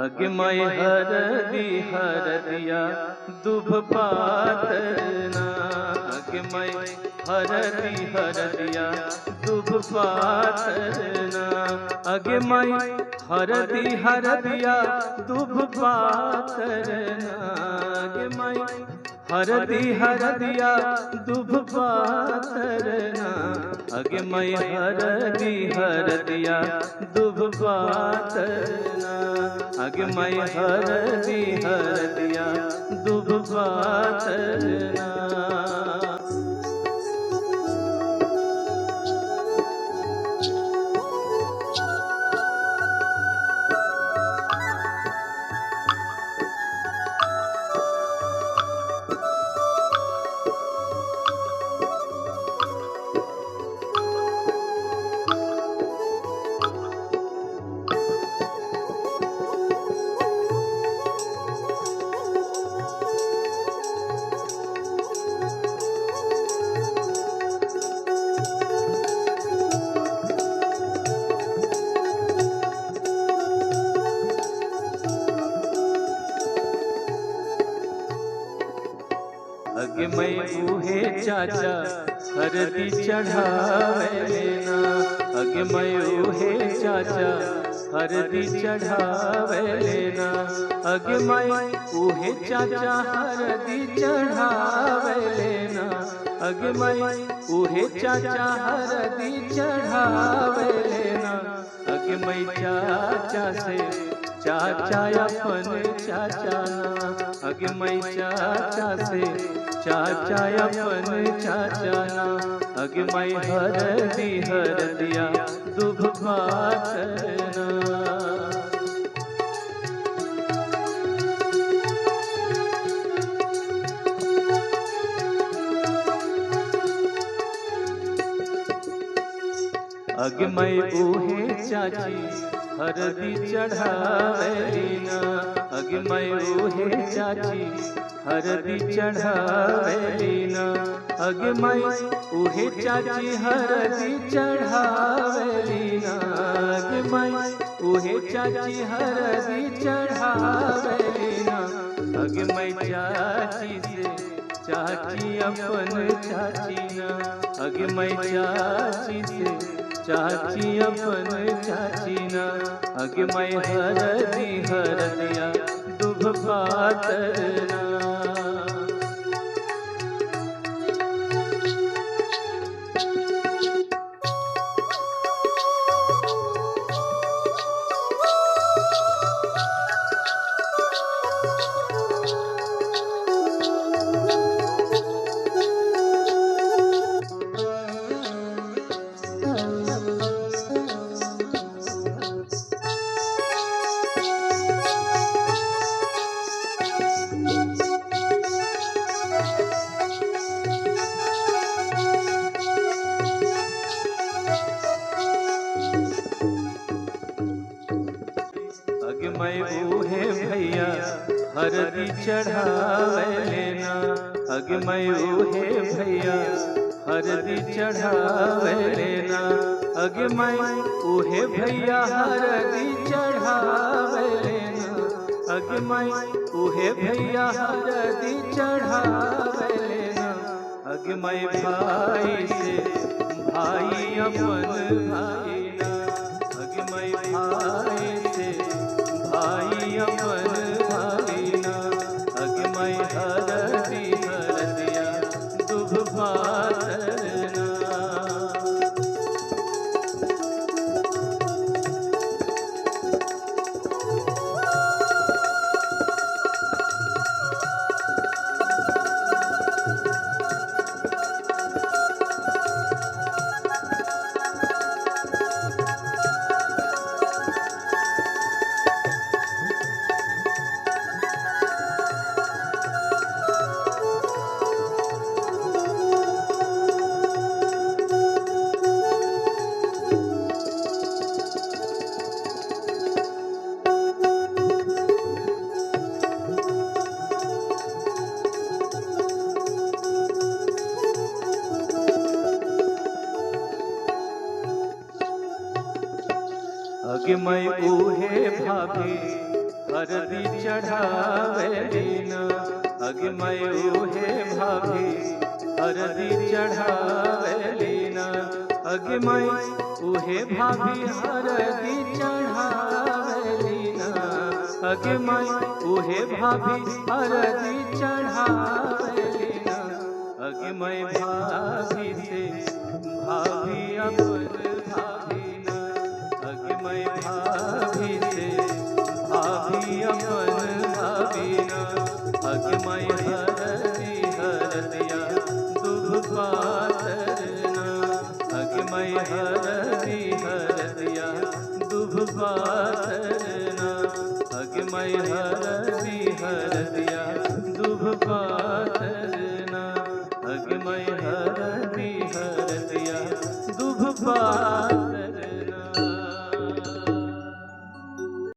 अगमय हरदी हरदिया दुभ पातरना। अगमय हरदी हरदिया दुभ पातरना। अगमय हरदी हरदिया दुभ पातरना। अगमय हरदी हरदिया दुभ पातरना। अगमय हरदी हरदिया दुभ पातरना। अगमय हरदी हरदिया दुभ पातरना। अगमय ऊहे चाचा हरदी चढ़ावे लेना। अगमय ऊहे चाचा हरदी चढ़ावे लेना। अगमय ऊहे चाचा हरदी चढ़ावे लेना। अगमय ऊहे चाचा हरदी चढ़ावे लेना। अगमय चाचा से चाचा अपन चाचा ना। अगमय चाचा से चाचा अपन चाचा ना। अगमय हरदी हरदिया दुभ पातरना। अगमय ऊहे चाची हरदी चढ़ावे लेना। अगमय ऊहे चाची हरदी चढ़ावे लेना। अगमय ऊहे चाची हरदी चढ़ावे लेना। अगमय ऊहे चाची हरदी चढ़ावे लेना। अगमय चाची से चाची अपन चाची ना। अगमय चाची से चाची अपन चाची ना। अगमय हरदी हरदिया दुभ पातरना। अगमय ऊहे भैया हरदी चढ़ावे लेना। अगमय ऊहे भैया हरदी चढ़ावे लेना। अगमय ऊहे भैया हरदी चढ़ावे लेना। अगमय ऊहे भैया हरदी चढ़ावे लेना। अगमय भाई से भाई अपन भाई ना। अगमय भाई से भाई अपन भाई ना। अगमय हरदी हरदिया दुभ पातरना। अगमय ऊहे भाभी हरदी चढ़ावेलीना अगे मैं उहे भाभी हरदी चढ़ावेलीना अगे मैं उहे भाभी हरदी चढ़ावेलीना अगे मैं उहे भाभी हरदी चढ़ावेलीना अगे मैं भाभी से भाभी अपन भाभीना अगे मैं भाभी से भाभी अपन भाभीना अगे मैं हरदी हरदिया दुभ पातरना अगे मैं हरदी हरदिया दुभ पातरना अगे मैं हरदी हरदिया